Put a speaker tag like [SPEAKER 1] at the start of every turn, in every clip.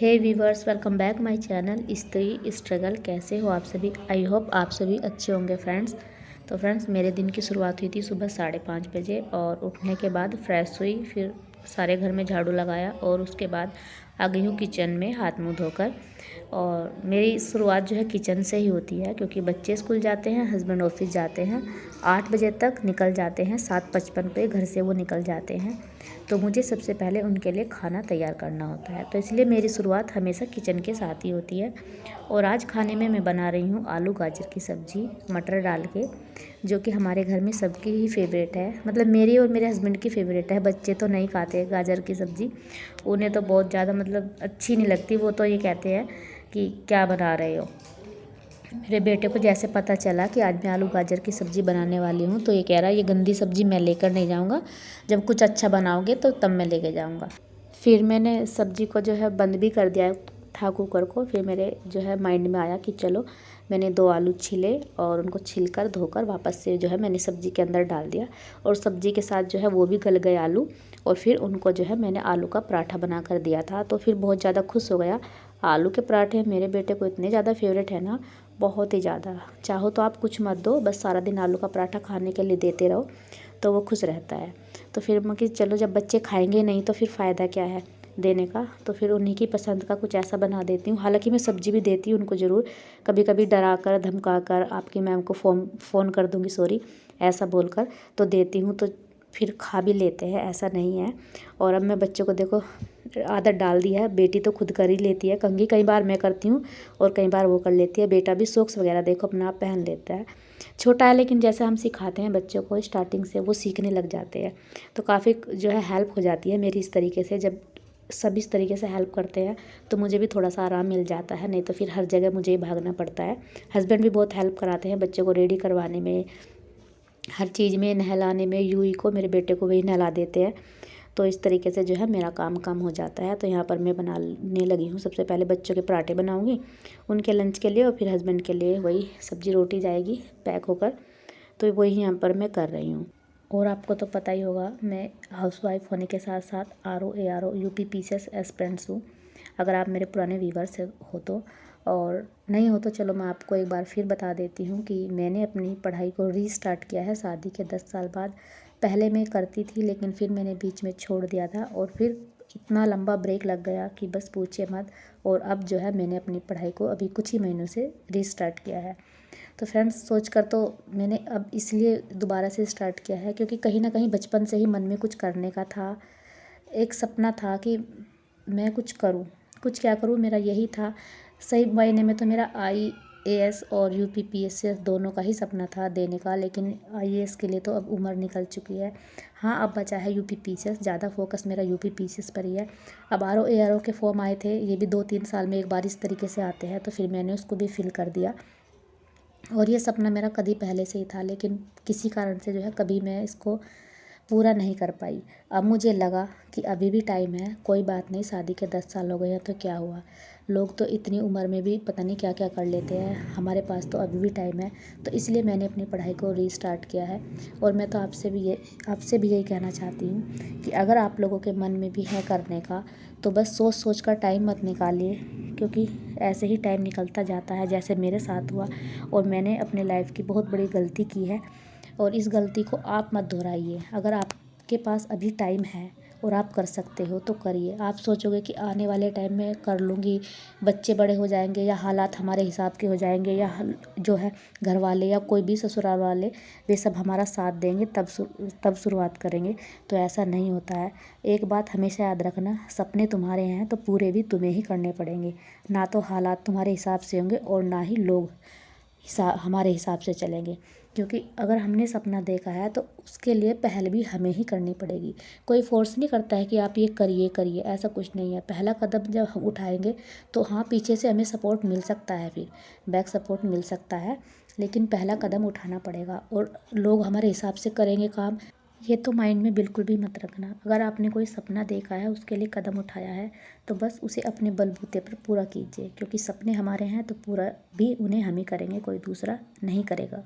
[SPEAKER 1] Hey viewers, welcome back my channel Stree struggle. कैसे हो आप सभी? आई होप आप सभी अच्छे होंगे फ्रेंड्स। तो फ्रेंड्स, मेरे दिन की शुरुआत हुई थी सुबह 5:30 बजे और उठने के बाद फ्रेश हुई, फिर सारे घर में झाड़ू लगाया और उसके बाद आ गई हूँ किचन में हाथ मुँह धोकर। और मेरी शुरुआत जो है किचन से ही होती है, क्योंकि बच्चे स्कूल जाते हैं, हस्बैंड ऑफिस जाते हैं, 8 बजे तक निकल जाते हैं, 7:55 पे घर से वो निकल जाते हैं। तो मुझे सबसे पहले उनके लिए खाना तैयार करना होता है, तो इसलिए मेरी शुरुआत हमेशा किचन के साथ ही होती है। और आज खाने में मैं बना रही हूँ आलू गाजर की सब्ज़ी मटर डाल के, जो कि हमारे घर में सबकी ही फेवरेट है। मतलब मेरी और मेरे हस्बैंड की फेवरेट है। बच्चे तो नहीं खाते गाजर की सब्ज़ी, उन्हें तो बहुत ज़्यादा मतलब अच्छी नहीं लगती। वो तो ये कहते हैं कि क्या बना रहे हो। मेरे बेटे को जैसे पता चला कि आज मैं आलू गाजर की सब्ज़ी बनाने वाली हूँ, तो ये कह रहा है ये गंदी सब्ज़ी मैं लेकर नहीं जाऊँगा, जब कुछ अच्छा बनाओगे तो तब मैं लेके जाऊँगा। फिर मैंने सब्ज़ी को जो है बंद भी कर दिया था कुकर को। फिर मेरे जो है माइंड में आया कि चलो, मैंने 2 आलू छीले और उनको छीलकर धोकर वापस से जो है मैंने सब्ज़ी के अंदर डाल दिया, और सब्ज़ी के साथ जो है वो भी गल गए आलू। और फिर उनको जो है मैंने आलू का पराठा बना कर दिया था, तो फिर बहुत ज़्यादा खुश हो गया। आलू के पराठे मेरे बेटे को इतने ज़्यादा फेवरेट है ना, बहुत ही ज़्यादा। चाहो तो आप कुछ मत दो, बस सारा दिन आलू का पराठा खाने के लिए देते रहो तो वो खुश रहता है। तो फिर मैं कि चलो, जब बच्चे खाएंगे नहीं तो फिर फ़ायदा क्या है देने का, तो फिर उन्हीं की पसंद का कुछ ऐसा बना देती हूँ। हालांकि मैं सब्ज़ी भी देती हूँ उनको ज़रूर, कभी कभी डरा कर धमका कर आपकी मैम को फ़ोन कर दूँगी, सॉरी ऐसा बोलकर तो देती हूँ, तो फिर खा भी लेते हैं, ऐसा नहीं है। और अब मैं बच्चों को देखो आदत डाल दी है। बेटी तो खुद कर ही लेती है कंघी, कई बार मैं करती हूँ और कई बार वो कर लेती है। बेटा भी सॉक्स वगैरह देखो अपना आप पहन लेता है। छोटा है लेकिन जैसे हम सिखाते हैं बच्चों को स्टार्टिंग से, वो सीखने लग जाते हैं। तो काफ़ी जो है हेल्प हो जाती है मेरी इस तरीके से। जब सब इस तरीके से हेल्प करते हैं तो मुझे भी थोड़ा सा आराम मिल जाता है, नहीं तो फिर हर जगह मुझे ही भागना पड़ता है। हस्बैंड भी बहुत हेल्प कराते हैं बच्चों को रेडी करवाने में, हर चीज़ में, नहलाने में। यूई को, मेरे बेटे को, वही नहला देते हैं। तो इस तरीके से जो है मेरा काम कम हो जाता है। तो यहाँ पर मैं बनाने लगी हूँ। सबसे पहले बच्चों के पराठे बनाऊँगी उनके लंच के लिए, और फिर हस्बैंड के लिए वही सब्ज़ी रोटी जाएगी पैक होकर। तो वही यहाँ पर मैं कर रही हूँ। और आपको तो पता ही होगा, मैं हाउसवाइफ होने के साथ साथ RO UP PCS एस्पिरेंट्स हूँ। अगर आप मेरे पुराने व्यूवर्स हो तो, और नहीं हो तो चलो मैं आपको एक बार फिर बता देती हूँ कि मैंने अपनी पढ़ाई को रीस्टार्ट किया है शादी के 10 साल बाद। पहले मैं करती थी लेकिन फिर मैंने बीच में छोड़ दिया था, और फिर इतना लंबा ब्रेक लग गया कि बस पूछिए मत। और अब जो है मैंने अपनी पढ़ाई को अभी कुछ ही महीनों से रीस्टार्ट किया है। तो फ्रेंड्स, सोच कर तो मैंने अब इसलिए दोबारा से स्टार्ट किया है, क्योंकि कहीं ना कहीं बचपन से ही मन में कुछ करने का था। एक सपना था कि मैं कुछ करूं, कुछ क्या करूं, मेरा यही था। सही मायने में तो मेरा IAS और UP PSS दोनों का ही सपना था देने का, लेकिन IAS के लिए तो अब उम्र निकल चुकी है। हाँ, अब बचा है UP PSS, ज़्यादा फोकस मेरा UP PSS पर ही है। अब RO के फॉर्म आए थे, ये भी 2-3 साल में एक बार इस तरीके से आते हैं, तो फिर मैंने उसको भी फिल कर दिया। और ये सपना मेरा कभी पहले से ही था, लेकिन किसी कारण से जो है कभी मैं इसको पूरा नहीं कर पाई। अब मुझे लगा कि अभी भी टाइम है, कोई बात नहीं, शादी के 10 साल हो गए हैं तो क्या हुआ। लोग तो इतनी उम्र में भी पता नहीं क्या क्या कर लेते हैं, हमारे पास तो अभी भी टाइम है। तो इसलिए मैंने अपनी पढ़ाई को रीस्टार्ट किया है। और मैं तो आपसे भी यही कहना चाहती हूँ कि अगर आप लोगों के मन में भी है करने का, तो बस सोच सोच कर टाइम मत निकालिए, क्योंकि ऐसे ही टाइम निकलता जाता है जैसे मेरे साथ हुआ। और मैंने अपने लाइफ की बहुत बड़ी गलती की है, और इस गलती को आप मत दोहराइए। अगर आपके पास अभी टाइम है और आप कर सकते हो तो करिए। आप सोचोगे कि आने वाले टाइम में कर लूँगी, बच्चे बड़े हो जाएंगे या हालात हमारे हिसाब के हो जाएंगे, या जो है घर वाले या कोई भी ससुराल वाले वे सब हमारा साथ देंगे तब शुरुआत करेंगे, तो ऐसा नहीं होता है। एक बात हमेशा याद रखना, सपने तुम्हारे हैं तो पूरे भी तुम्हें ही करने पड़ेंगे। ना तो हालात तुम्हारे हिसाब से होंगे और ना ही लोग हमारे हिसाब से चलेंगे। क्योंकि अगर हमने सपना देखा है तो उसके लिए पहल भी हमें ही करनी पड़ेगी। कोई फोर्स नहीं करता है कि आप ये करिए करिए, ऐसा कुछ नहीं है। पहला कदम जब हम उठाएंगे तो हाँ, पीछे से हमें सपोर्ट मिल सकता है, फिर बैक सपोर्ट मिल सकता है, लेकिन पहला कदम उठाना पड़ेगा। और लोग हमारे हिसाब से करेंगे काम, ये तो माइंड में बिल्कुल भी मत रखना। अगर आपने कोई सपना देखा है, उसके लिए कदम उठाया है, तो बस उसे अपने बलबूते पर पूरा कीजिए, क्योंकि सपने हमारे हैं तो पूरा भी उन्हें हम ही करेंगे, कोई दूसरा नहीं करेगा।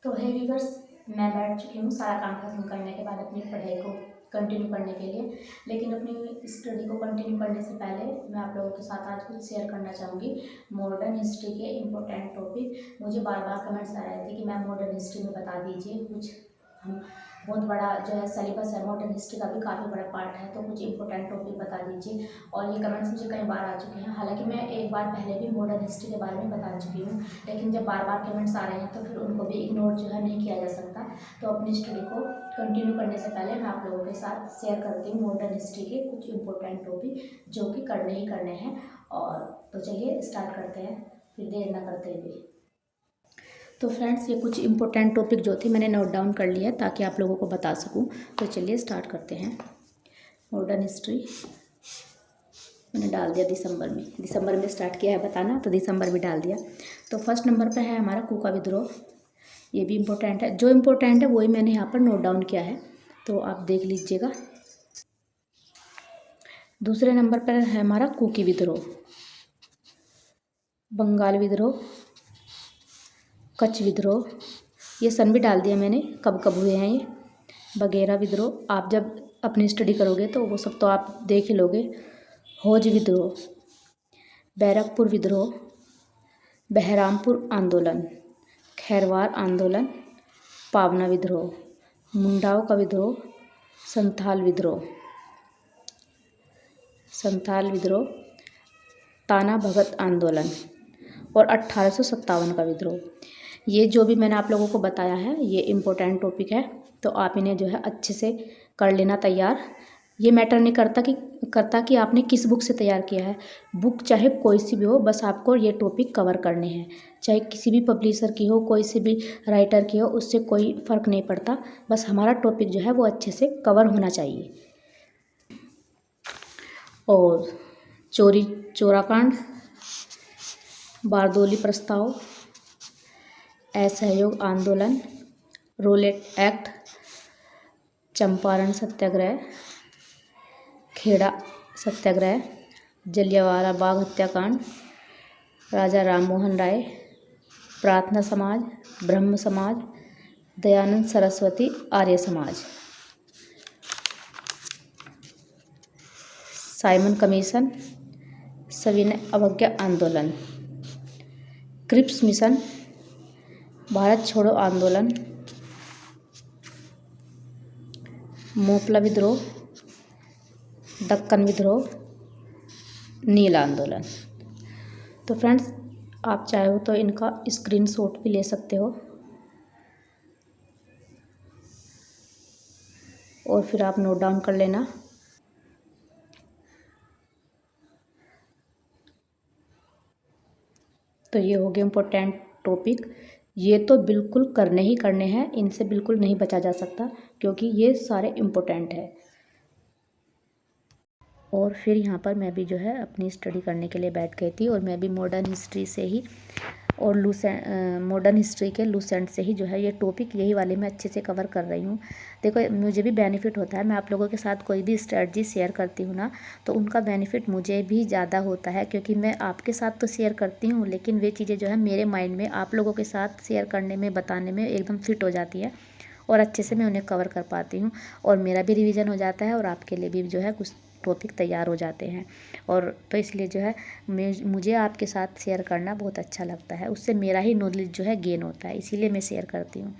[SPEAKER 1] तो है व्यूअर्स, मैं बैठ चुकी हूँ सारा काम खत्म करने के बाद अपनी पढ़ाई को कंटिन्यू करने के लिए। लेकिन अपनी स्टडी को कंटिन्यू करने से पहले मैं आप लोगों के साथ आज कुछ शेयर करना चाहूँगी मॉडर्न हिस्ट्री के इम्पोर्टेंट टॉपिक। मुझे बार बार कमेंट्स आ रहे थे कि मैम मॉडर्न हिस्ट्री में बता दीजिए कुछ, हम बहुत बड़ा जो है सिलेबस है, मॉडर्न हिस्ट्री का भी काफ़ी बड़ा पार्ट है, तो कुछ इंपॉर्टेंट टॉपिक बता दीजिए। और ये कमेंट्स मुझे कई बार आ चुके हैं। हालांकि मैं एक बार पहले भी मॉडर्न हिस्ट्री के बारे में बता चुकी हूँ, लेकिन जब बार बार कमेंट्स आ रहे हैं तो फिर उनको भी इग्नोर जो है नहीं किया जा सकता। तो अपनी स्टडी को कंटिन्यू करने से पहले मैं आप लोगों के साथ शेयर करती हूँ मॉडर्न हिस्ट्री के कुछ इंपॉर्टेंट टॉपिक जो कि करने ही करने हैं। और तो चलिए स्टार्ट करते हैं, फिर देर ना करते हुए। तो फ्रेंड्स, ये कुछ इंपॉर्टेंट टॉपिक जो थे मैंने नोट डाउन कर लिया ताकि आप लोगों को बता सकूं। तो चलिए स्टार्ट करते हैं। मॉडर्न हिस्ट्री मैंने डाल दिया दिसंबर में स्टार्ट किया है बताना, तो दिसंबर में डाल दिया। तो फर्स्ट नंबर पे है हमारा कूका विद्रोह। ये भी इम्पोर्टेंट है, जो इम्पोर्टेंट है वही मैंने यहाँ पर नोट डाउन किया है, तो आप देख लीजिएगा। दूसरे नंबर पर है हमारा कुकी विद्रोह, बंगाल विद्रोह, कच्छ विद्रोह, ये सन भी डाल दिया मैंने कब कब हुए हैं ये, बगेरा विद्रोह। आप जब अपनी स्टडी करोगे तो वो सब तो आप देख ही लोगे। हौज विद्रोह, बैरकपुर विद्रोह, बहरामपुर आंदोलन, खैरवार आंदोलन, पावना विद्रोह, मुंडाओं का विद्रोह, संथाल विद्रोह, ताना भगत आंदोलन और 1857 का विद्रोह। ये जो भी मैंने आप लोगों को बताया है ये इम्पोर्टेंट टॉपिक है, तो आप इन्हें जो है अच्छे से कर लेना तैयार। ये मैटर नहीं करता कि आपने किस बुक से तैयार किया है। बुक चाहे कोई सी भी हो, बस आपको ये टॉपिक कवर करने हैं। चाहे किसी भी पब्लिशर की हो, कोई से भी राइटर की हो, उससे कोई फ़र्क नहीं पड़ता। बस हमारा टॉपिक जो है वो अच्छे से कवर होना चाहिए। और चोराकांड, बारदोली प्रस्ताव, असहयोग आंदोलन, रोलेट एक्ट, चंपारण सत्याग्रह, खेड़ा सत्याग्रह, जलियांवाला बाग हत्याकांड, राजा राममोहन राय, प्रार्थना समाज, ब्रह्म समाज, दयानंद सरस्वती आर्य समाज, साइमन कमीशन, सविनय अवज्ञा आंदोलन, क्रिप्स मिशन, भारत छोड़ो आंदोलन, मोपला विद्रोह, दक्कन विद्रोह, नील आंदोलन। तो फ्रेंड्स, आप चाहो तो इनका स्क्रीनशॉट भी ले सकते हो और फिर आप नोट डाउन कर लेना। तो ये हो गए इम्पोर्टेंट टॉपिक। ये तो बिल्कुल करने ही करने हैं, इनसे बिल्कुल नहीं बचा जा सकता क्योंकि ये सारे इम्पोर्टेंट है। और फिर यहाँ पर मैं भी जो है अपनी स्टडी करने के लिए बैठ गई थी और मैं भी मॉडर्न हिस्ट्री से ही और मॉडर्न हिस्ट्री के लूसेंट से ही जो है ये टॉपिक यही वाले मैं अच्छे से कवर कर रही हूँ। देखो, मुझे भी बेनिफिट होता है, मैं आप लोगों के साथ कोई भी स्ट्रेटजी शेयर करती हूँ ना, तो उनका बेनिफिट मुझे भी ज़्यादा होता है क्योंकि मैं आपके साथ तो शेयर करती हूँ, लेकिन वे चीज़ें जो है मेरे माइंड में आप लोगों के साथ शेयर करने में, बताने में एकदम फिट हो जाती है और अच्छे से मैं उन्हें कवर कर पाती हूँ और मेरा भी रिवीजन हो जाता है और आपके लिए भी जो है कुछ टॉपिक तैयार हो जाते हैं। और तो इसलिए जो है मुझे आपके साथ शेयर करना बहुत अच्छा लगता है, उससे मेरा ही नॉलेज जो है गेन होता है, इसीलिए मैं शेयर करती हूँ।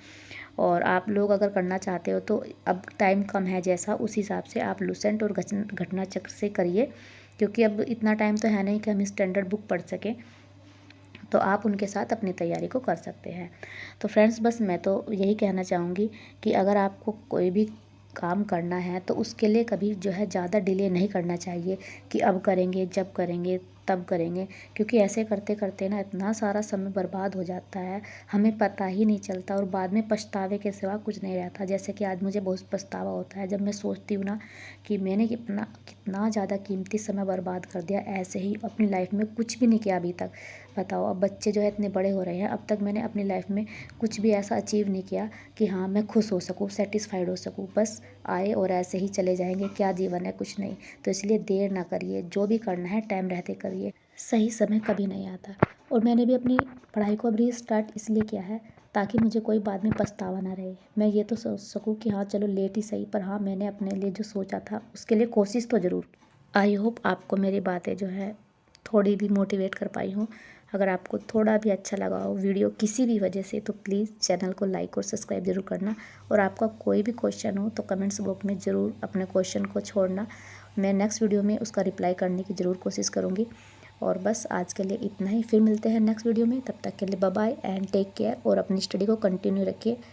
[SPEAKER 1] और आप लोग अगर करना चाहते हो तो अब टाइम कम है, जैसा उस हिसाब से आप लूसेंट और घटना चक्र से करिए, क्योंकि अब इतना टाइम तो है नहीं कि हम स्टैंडर्ड बुक पढ़ सकें, तो आप उनके साथ अपनी तैयारी को कर सकते हैं। तो फ्रेंड्स, बस मैं तो यही कहना चाहूँगी कि अगर आपको कोई भी काम करना है तो उसके लिए कभी जो है ज़्यादा डिले नहीं करना चाहिए कि अब करेंगे, जब करेंगे, तब करेंगे, क्योंकि ऐसे करते करते ना इतना सारा समय बर्बाद हो जाता है, हमें पता ही नहीं चलता और बाद में पछतावे के सिवा कुछ नहीं रहता। जैसे कि आज मुझे बहुत पछतावा होता है जब मैं सोचती हूँ ना कि मैंने कितना ज़्यादा कीमती समय बर्बाद कर दिया, ऐसे ही अपनी लाइफ में कुछ भी नहीं किया अभी तक। बताओ, अब बच्चे जो है इतने बड़े हो रहे हैं, अब तक मैंने अपनी लाइफ में कुछ भी ऐसा अचीव नहीं किया कि हाँ मैं खुश हो सकूँ, सेटिस्फाइड हो सकूँ। बस आए और ऐसे ही चले जाएंगे, क्या जीवन है, कुछ नहीं। तो इसलिए देर ना करिए, जो भी करना है टाइम रहते करिए, सही समय कभी नहीं आता। और मैंने भी अपनी पढ़ाई को अभी स्टार्ट इसलिए किया है ताकि मुझे कोई बाद में पछतावा ना रहे। मैं ये तो सोच सकूँ कि हाँ चलो लेट ही सही, पर हाँ मैंने अपने लिए जो सोचा था उसके लिए कोशिश तो ज़रूर की। आई होप आपको मेरी बातें जो है थोड़ी भी मोटिवेट कर पाई हूँ। अगर आपको थोड़ा भी अच्छा लगा हो वीडियो किसी भी वजह से, तो प्लीज़ चैनल को लाइक और सब्सक्राइब ज़रूर करना। और आपका कोई भी क्वेश्चन हो तो कमेंट्स बॉक्स में ज़रूर अपने क्वेश्चन को छोड़ना। मैं नेक्स्ट वीडियो में उसका रिप्लाई करने की ज़रूर कोशिश करूँगी। और बस आज के लिए इतना ही, फिर मिलते हैं नेक्स्ट वीडियो में। तब तक के लिए bye bye and take care, और अपनी स्टडी को कंटिन्यू रखिए।